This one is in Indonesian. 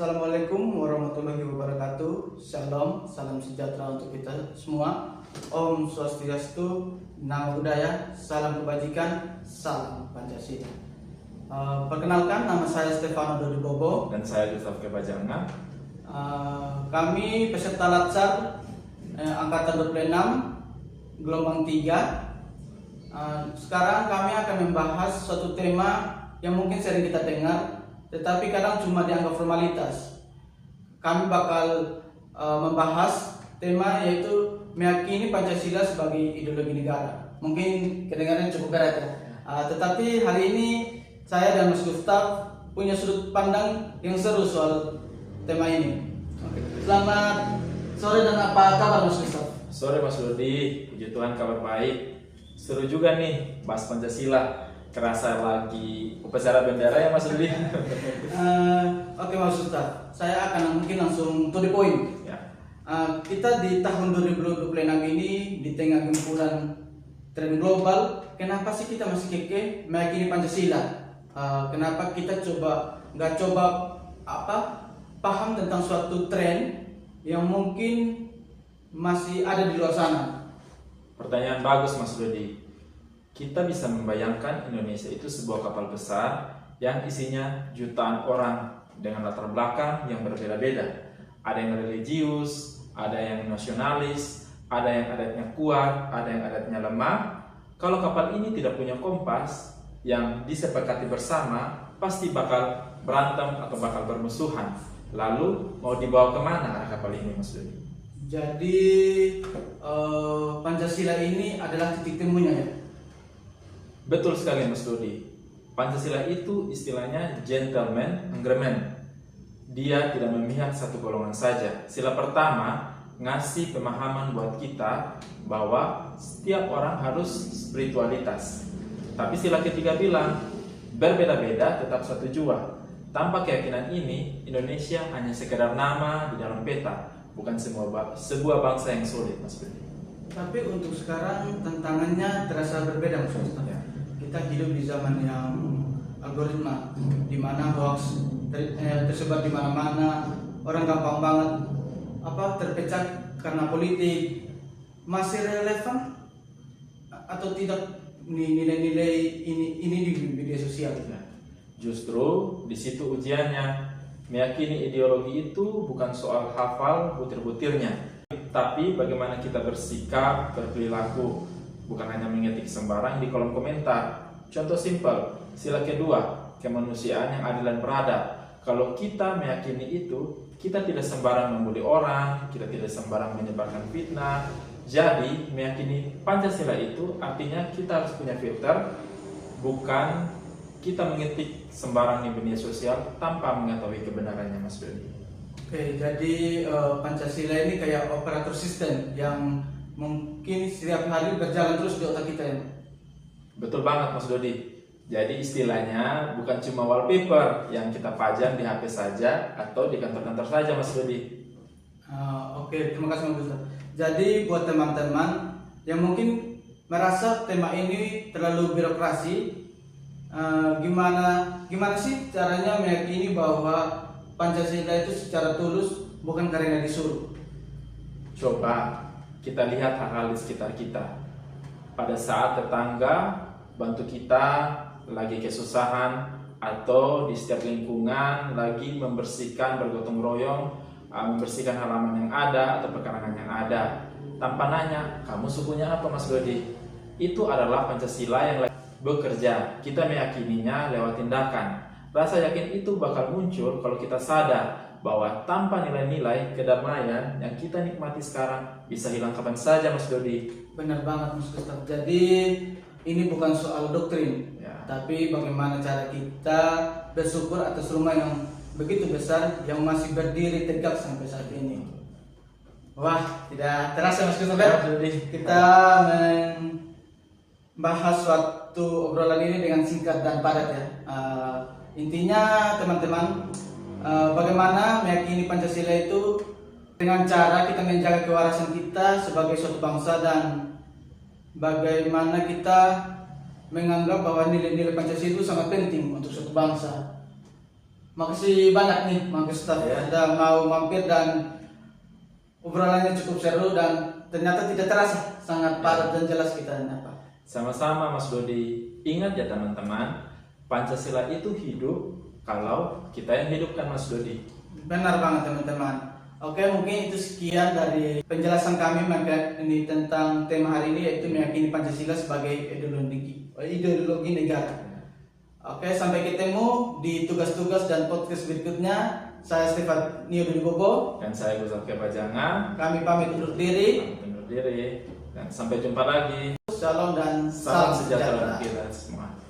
Assalamualaikum warahmatullahi wabarakatuh. Shalom, salam sejahtera untuk kita semua. Om Swastiastu, Namo Buddhaya, salam kebajikan, salam Pancasila. Perkenalkan, nama saya Stefano Dodi Bobo. Dan saya Gustaf Kebajanga. Kami peserta Latsar Angkatan 26, gelombang 3. Sekarang kami akan membahas suatu tema yang mungkin sering kita dengar, tetapi kadang cuma dianggap formalitas. Kami bakal membahas tema yaitu meyakini Pancasila sebagai ideologi negara. Mungkin kedengarannya cukup berat ya. Tetapi hari ini saya dan Mas Gustaf punya sudut pandang yang seru soal tema ini. Selamat sore dan apa kabar Mas Gustaf? Sore Mas Dodi, puji Tuhan kabar baik. Seru juga nih bahas Pancasila. Kerasa lagi upacara bendera ya Mas Dodi. Oke Mas Gustaf, saya akan mungkin langsung to the point. Ya. Kita di tahun 2026 ini di tengah gempuran tren global, kenapa sih kita masih kekeh meyakini Pancasila? Kenapa kita nggak coba paham tentang suatu tren yang mungkin masih ada di luar sana? Pertanyaan bagus Mas Dodi. Kita bisa membayangkan Indonesia itu sebuah kapal besar yang isinya jutaan orang dengan latar belakang yang berbeda-beda. Ada yang religius, ada yang nasionalis, ada yang adatnya kuat, ada yang adatnya lemah. Kalau kapal ini tidak punya kompas yang disepakati bersama, pasti bakal berantem atau bakal bermusuhan. Lalu mau dibawa kemana arah kapal ini Mas Dodi? Jadi Pancasila ini adalah titik temunya ya? Betul sekali Mas Dodi. Pancasila itu istilahnya gentleman agreement. Dia tidak memihak satu golongan saja. Sila pertama ngasih pemahaman buat kita bahwa setiap orang harus spiritualitas. Tapi sila ketiga bilang berbeda-beda tetap satu jua. Tanpa keyakinan ini, Indonesia hanya sekedar nama di dalam peta, bukan sebuah bangsa yang solid Mas Dodi. Tapi untuk sekarang tantangannya terasa berbeda Mas Gustaf. Ya. Kita hidup di zaman yang algoritma, di mana hoax tersebar di mana-mana, orang gampang banget terpecah karena politik. Masih relevan atau tidak nilai-nilai ini di media sosial? Ya. Justru di situ ujiannya. Meyakini ideologi itu bukan soal hafal butir-butirnya, tapi bagaimana kita bersikap, berperilaku. Bukan hanya mengetik sembarang di kolom komentar. Contoh simpel, sila kedua, kemanusiaan yang adil dan beradab. Kalau kita meyakini itu, kita tidak sembarang membuli orang, kita tidak sembarang menyebarkan fitnah. Jadi, meyakini Pancasila itu artinya kita harus punya filter, bukan kita mengetik sembarang di media sosial tanpa mengetahui kebenarannya Mas Dodi. Oke, jadi Pancasila ini kayak operator sistem yang mungkin setiap hari berjalan terus di otak kita ya? Betul banget Mas Dodi. Jadi istilahnya bukan cuma wallpaper yang kita pajang di HP saja atau di kantor-kantor saja Mas Dodi. Oke, terima kasih Mas Gustaf. Jadi buat teman-teman yang mungkin merasa tema ini terlalu birokrasi, gimana sih caranya meyakini bahwa Pancasila itu secara tulus bukan karena disuruh? Coba kita lihat hal-hal di sekitar kita. Pada saat tetangga bantu kita lagi kesusahan, atau di setiap lingkungan lagi membersihkan, bergotong royong, membersihkan halaman yang ada atau pekarangan yang ada, tanpa nanya kamu sukunya apa Mas Dodi, itu adalah Pancasila yang lagi bekerja. Kita meyakininya lewat tindakan. Rasa yakin itu bakal muncul kalau kita sadar bahwa tanpa nilai-nilai kedamaian yang kita nikmati sekarang bisa hilang kapan saja Mas Dodi. Benar banget Mas Gustaf. Jadi ini bukan soal doktrin Ya. tapi bagaimana cara kita bersyukur atas rumah yang begitu besar yang masih berdiri tegak sampai saat ini. Wah, tidak terasa Mas Gustaf ya? Kita membahas suatu obrolan ini dengan singkat dan padat ya. Intinya teman-teman, bagaimana meyakini Pancasila itu dengan cara kita menjaga kewarasan kita sebagai suatu bangsa, dan bagaimana kita menganggap bahwa nilai-nilai Pancasila itu sangat penting untuk suatu bangsa. Makasih banyak nih Mang Gustaf Ya. sudah mau mampir dan obrolannya cukup seru dan ternyata tidak terasa sangat padat dan jelas kita apa. Sama-sama Mas Dodi. Ingat ya teman-teman, Pancasila itu hidup kalau kita yang hidupkan Mas Dodi. Benar banget teman-teman. Oke, mungkin itu sekian dari penjelasan kami ini tentang tema hari ini, yaitu meyakini Pancasila sebagai ideologi negara. Oke, sampai ketemu di tugas-tugas dan podcast berikutnya. Saya Stefanio Dudi Bobo. Dan saya Gustaf Kepajangan. Kami pamit undur diri. Dan sampai jumpa lagi. Shalom dan Salam salam sejahtera sejahtera. untuk kita semua.